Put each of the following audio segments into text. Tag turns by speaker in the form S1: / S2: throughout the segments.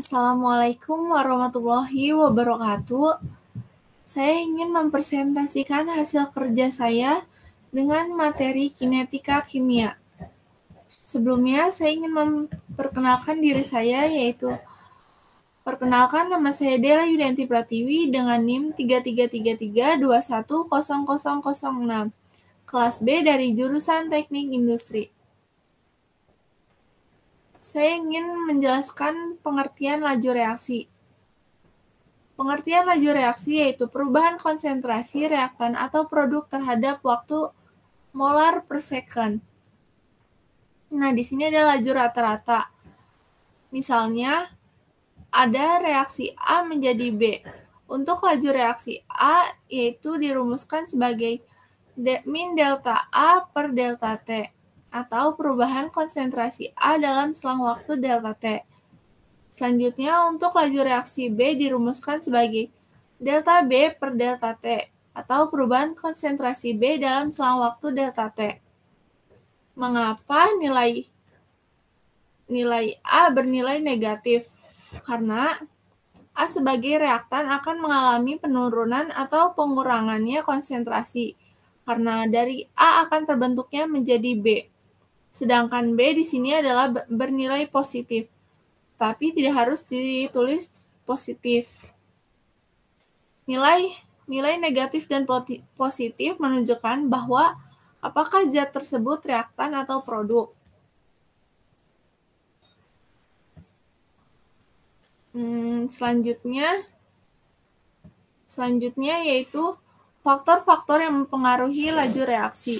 S1: Assalamualaikum warahmatullahi wabarakatuh. Saya ingin mempresentasikan hasil kerja saya dengan materi kinetika kimia. Sebelumnya, saya ingin memperkenalkan diri saya, yaitu perkenalkan, nama saya Dela Yulianti Pratiwi dengan NIM 3333210006, kelas B dari jurusan Teknik Industri. Saya ingin menjelaskan pengertian laju reaksi. Pengertian laju reaksi yaitu perubahan konsentrasi reaktan atau produk terhadap waktu molar per second. Nah, di sini ada laju rata-rata. Misalnya, ada reaksi A menjadi B. Untuk laju reaksi A yaitu dirumuskan sebagai min delta A per delta T, atau perubahan konsentrasi A dalam selang waktu delta T. Selanjutnya, untuk laju reaksi B dirumuskan sebagai delta B per delta T, atau perubahan konsentrasi B dalam selang waktu delta T. Mengapa nilai A bernilai negatif? Karena A sebagai reaktan akan mengalami penurunan atau pengurangannya konsentrasi, karena dari A akan terbentuknya menjadi B. Sedangkan B di sini adalah bernilai positif, tapi tidak harus ditulis positif. Nilai negatif dan positif menunjukkan bahwa apakah zat tersebut reaktan atau produk. Selanjutnya yaitu faktor-faktor yang mempengaruhi laju reaksi.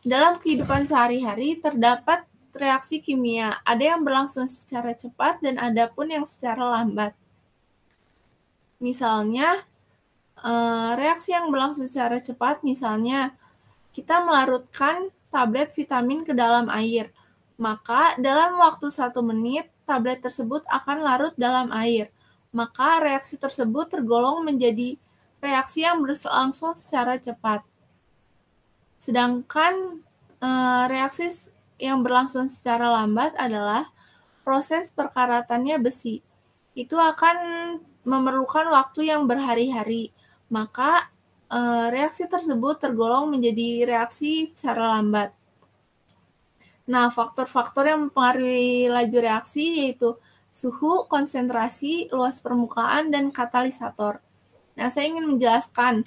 S1: Dalam kehidupan sehari-hari terdapat reaksi kimia, ada yang berlangsung secara cepat dan ada pun yang secara lambat. Misalnya, reaksi yang berlangsung secara cepat, misalnya kita melarutkan tablet vitamin ke dalam air, maka dalam waktu 1 menit, tablet tersebut akan larut dalam air. Maka reaksi tersebut tergolong menjadi reaksi yang berlangsung secara cepat. Sedangkan reaksi yang berlangsung secara lambat adalah proses perkaratannya besi. Itu akan memerlukan waktu yang berhari-hari. Maka reaksi tersebut tergolong menjadi reaksi secara lambat. Nah, faktor-faktor yang mempengaruhi laju reaksi yaitu suhu, konsentrasi, luas permukaan, dan katalisator. Nah, saya ingin menjelaskan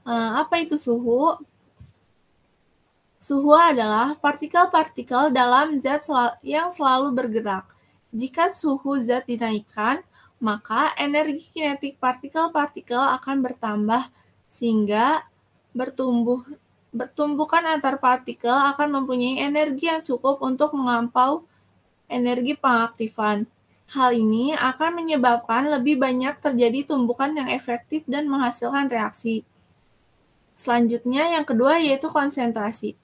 S1: apa itu suhu. Suhu adalah partikel-partikel dalam zat yang selalu bergerak. Jika suhu zat dinaikkan, maka energi kinetik partikel-partikel akan bertambah sehingga bertumbukan antar partikel akan mempunyai energi yang cukup untuk mengampau energi pengaktifan. Hal ini akan menyebabkan lebih banyak terjadi tumbukan yang efektif dan menghasilkan reaksi. Selanjutnya, yang kedua yaitu konsentrasi.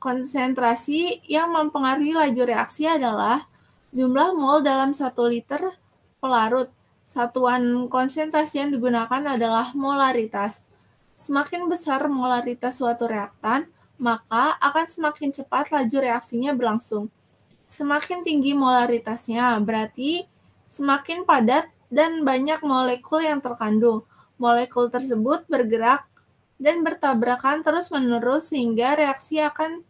S1: Konsentrasi yang mempengaruhi laju reaksi adalah jumlah mol dalam 1 liter pelarut. Satuan konsentrasi yang digunakan adalah molaritas. Semakin besar molaritas suatu reaktan, maka akan semakin cepat laju reaksinya berlangsung. Semakin tinggi molaritasnya, berarti semakin padat dan banyak molekul yang terkandung. Molekul tersebut bergerak dan bertabrakan terus-menerus sehingga reaksi akan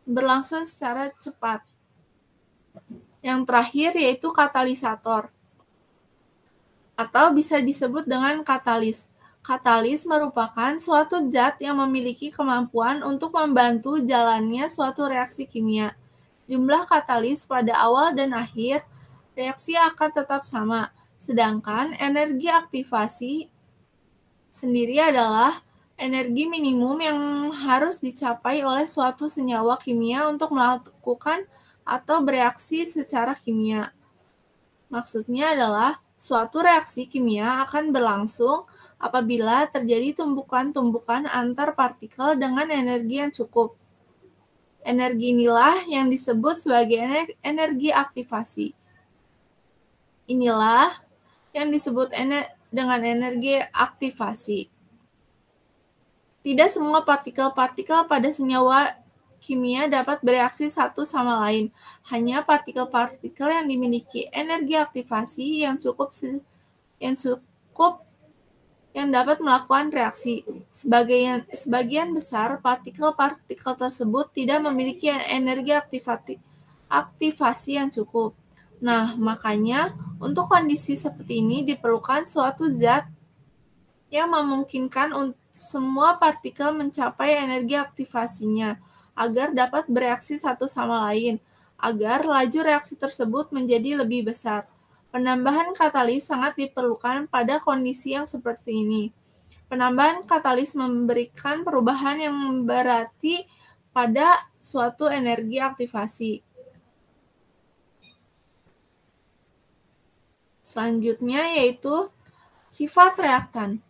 S1: berlangsung secara cepat. Yang terakhir yaitu katalisator, atau bisa disebut dengan katalis. Katalis merupakan suatu zat yang memiliki kemampuan untuk membantu jalannya suatu reaksi kimia. Jumlah katalis pada awal dan akhir reaksi akan tetap sama, sedangkan energi aktivasi sendiri adalah energi minimum yang harus dicapai oleh suatu senyawa kimia untuk melakukan atau bereaksi secara kimia. Maksudnya adalah suatu reaksi kimia akan berlangsung apabila terjadi tumbukan-tumbukan antar partikel dengan energi yang cukup. Energi inilah yang disebut sebagai energi aktivasi. Inilah yang disebut dengan energi aktivasi. Tidak semua partikel-partikel pada senyawa kimia dapat bereaksi satu sama lain. Hanya partikel-partikel yang dimiliki energi aktivasi yang cukup yang dapat melakukan reaksi. Sebagian besar partikel-partikel tersebut tidak memiliki energi aktivasi yang cukup. Nah, makanya untuk kondisi seperti ini diperlukan suatu zat yang memungkinkan semua partikel mencapai energi aktivasinya agar dapat bereaksi satu sama lain, agar laju reaksi tersebut menjadi lebih besar. Penambahan katalis sangat diperlukan pada kondisi yang seperti ini. Penambahan katalis memberikan perubahan yang berarti pada suatu energi aktivasi. Selanjutnya yaitu sifat reaktan.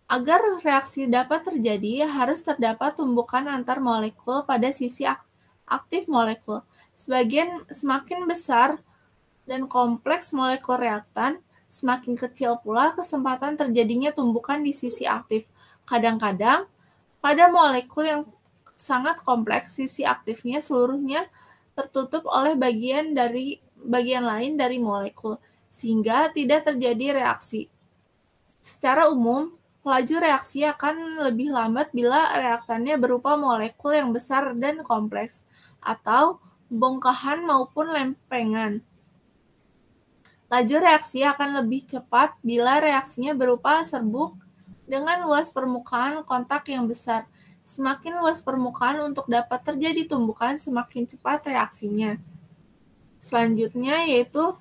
S1: Agar reaksi dapat terjadi, harus terdapat tumbukan antar molekul pada sisi aktif molekul. Semakin besar dan kompleks molekul reaktan, semakin kecil pula kesempatan terjadinya tumbukan di sisi aktif. Kadang-kadang, pada molekul yang sangat kompleks, sisi aktifnya seluruhnya tertutup oleh bagian lain dari molekul, sehingga tidak terjadi reaksi. Secara umum, laju reaksi akan lebih lambat bila reaktannya berupa molekul yang besar dan kompleks, atau bongkahan maupun lempengan. Laju reaksi akan lebih cepat bila reaksinya berupa serbuk dengan luas permukaan kontak yang besar. Semakin luas permukaan untuk dapat terjadi tumbukan, semakin cepat reaksinya. Selanjutnya yaitu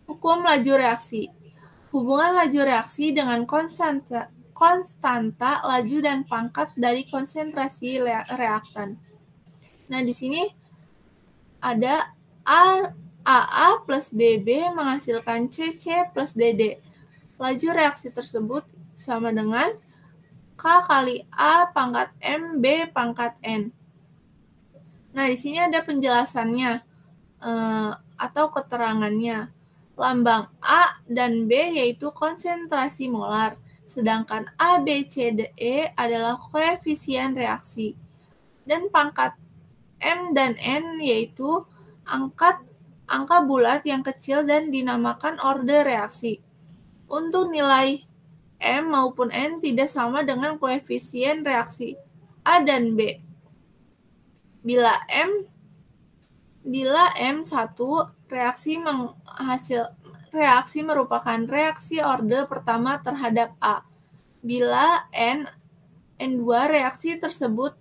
S1: hukum laju reaksi. Hubungan laju reaksi dengan konstanta laju dan pangkat dari konsentrasi reaktan. Nah, di sini ada AA plus BB menghasilkan CC plus DD. Laju reaksi tersebut sama dengan K kali A pangkat M B pangkat N. Nah, di sini ada penjelasannya atau keterangannya. Lambang A dan B yaitu konsentrasi molar, sedangkan A, B, C, D, E adalah koefisien reaksi. Dan pangkat M dan N yaitu angka bulat yang kecil dan dinamakan orde reaksi. Untuk nilai M maupun N tidak sama dengan koefisien reaksi A dan B. Bila M1, reaksi merupakan reaksi orde pertama terhadap A. Bila N2, reaksi tersebut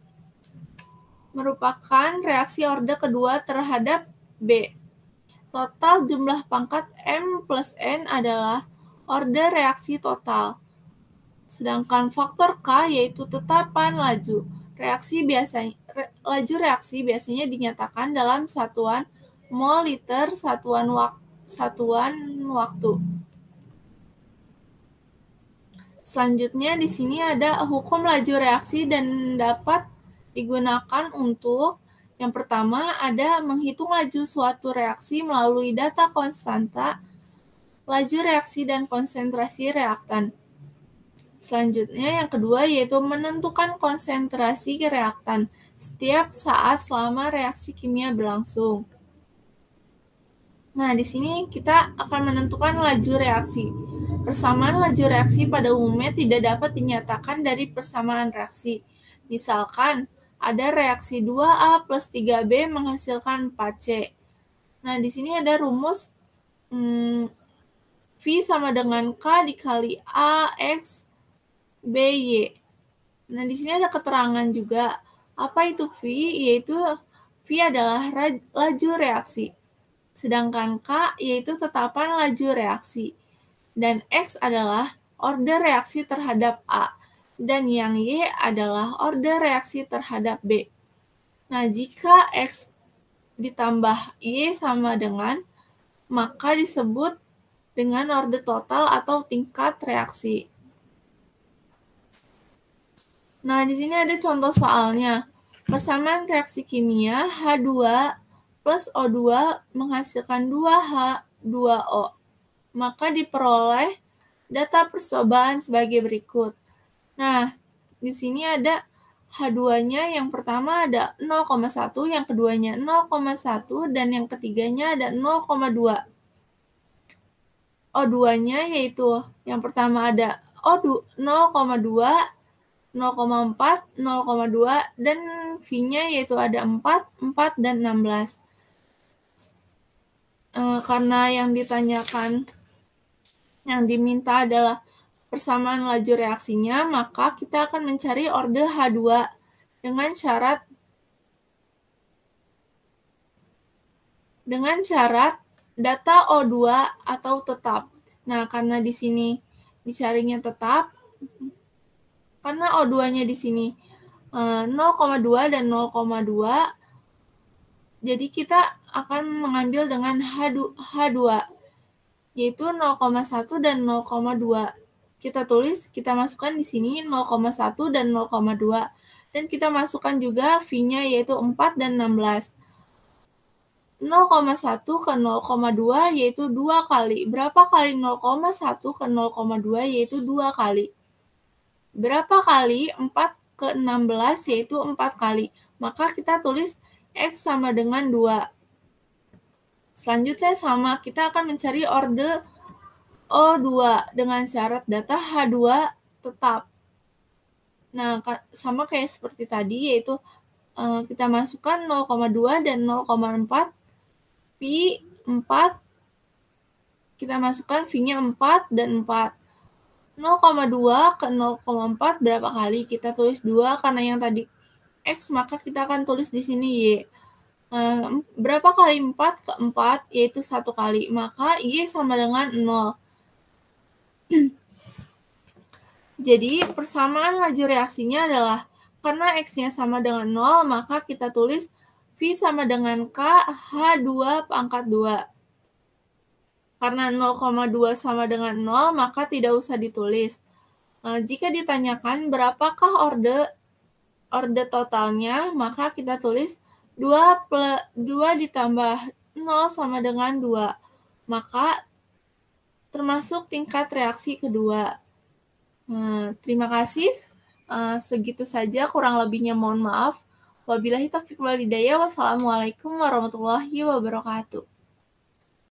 S1: merupakan reaksi orde kedua terhadap B. Total jumlah pangkat M plus N adalah orde reaksi total. Sedangkan faktor K yaitu tetapan laju. Laju reaksi biasanya dinyatakan dalam satuan mol liter satuan waktu. Selanjutnya di sini ada hukum laju reaksi dan dapat digunakan untuk yang pertama ada menghitung laju suatu reaksi melalui data konstanta laju reaksi dan konsentrasi reaktan. Selanjutnya yang kedua yaitu menentukan konsentrasi reaktan setiap saat selama reaksi kimia berlangsung. Nah, di sini kita akan menentukan laju reaksi. Persamaan laju reaksi pada umumnya tidak dapat dinyatakan dari persamaan reaksi. Misalkan ada reaksi 2A plus 3B menghasilkan 4C. Nah, di sini ada rumus V sama dengan K dikali AX BY. Nah, di sini ada keterangan juga. Apa itu V? Yaitu V adalah laju reaksi. Sedangkan K yaitu tetapan laju reaksi. Dan X adalah orde reaksi terhadap A. Dan yang Y adalah orde reaksi terhadap B. Nah, jika X ditambah Y sama dengan, maka disebut dengan orde total atau tingkat reaksi. Nah, di sini ada contoh soalnya. Persamaan reaksi kimia H2 plus O2 menghasilkan 2H2O. Maka diperoleh data percobaan sebagai berikut. Nah, di sini ada H2-nya yang pertama ada 0,1, yang keduanya 0,1, dan yang ketiganya ada 0,2. O2-nya yaitu yang pertama ada O2 0,2, 0,4, 0,2, dan V-nya yaitu ada 4, 4, dan 16. Karena yang diminta adalah persamaan laju reaksinya, maka kita akan mencari orde H2 dengan syarat data O2 atau tetap. Nah, karena di sini dicarinya tetap, karena O2-nya di sini 0,2 dan 0,2, jadi kita akan mengambil dengan H2, yaitu 0,1 dan 0,2. Kita masukkan di sini 0,1 dan 0,2. Dan kita masukkan juga V-nya yaitu 4 dan 16. 0,1 ke 0,2 yaitu 2 kali. Berapa kali 0,1 ke 0,2 yaitu 2 kali. Berapa kali 4 ke 16 yaitu 4 kali. Maka kita tulis X sama dengan 2. Selanjutnya kita akan mencari orde O2 dengan syarat data H2 tetap. Nah, sama kayak seperti tadi, yaitu kita masukkan 0,2 dan 0,4, Pi 4, kita masukkan V-nya 4 dan 4. 0,2 ke 0,4 berapa kali? Kita tulis 2, karena yang tadi X, maka kita akan tulis di sini Y. Berapa kali 4 ke 4? Yaitu 1 kali. Maka Y sama dengan 0. Jadi, persamaan laju reaksinya adalah karena X-nya sama dengan 0, maka kita tulis V sama dengan K H2 pangkat 2. Karena 0,2 sama dengan 0, maka tidak usah ditulis. Jika ditanyakan berapakah orde totalnya, maka kita tulis 2 ditambah 0 sama dengan 2. Maka termasuk tingkat reaksi kedua. Terima kasih. Segitu saja, kurang lebihnya mohon maaf. Wabillahi taufiq wal hidayah. Wassalamualaikum warahmatullahi wabarakatuh.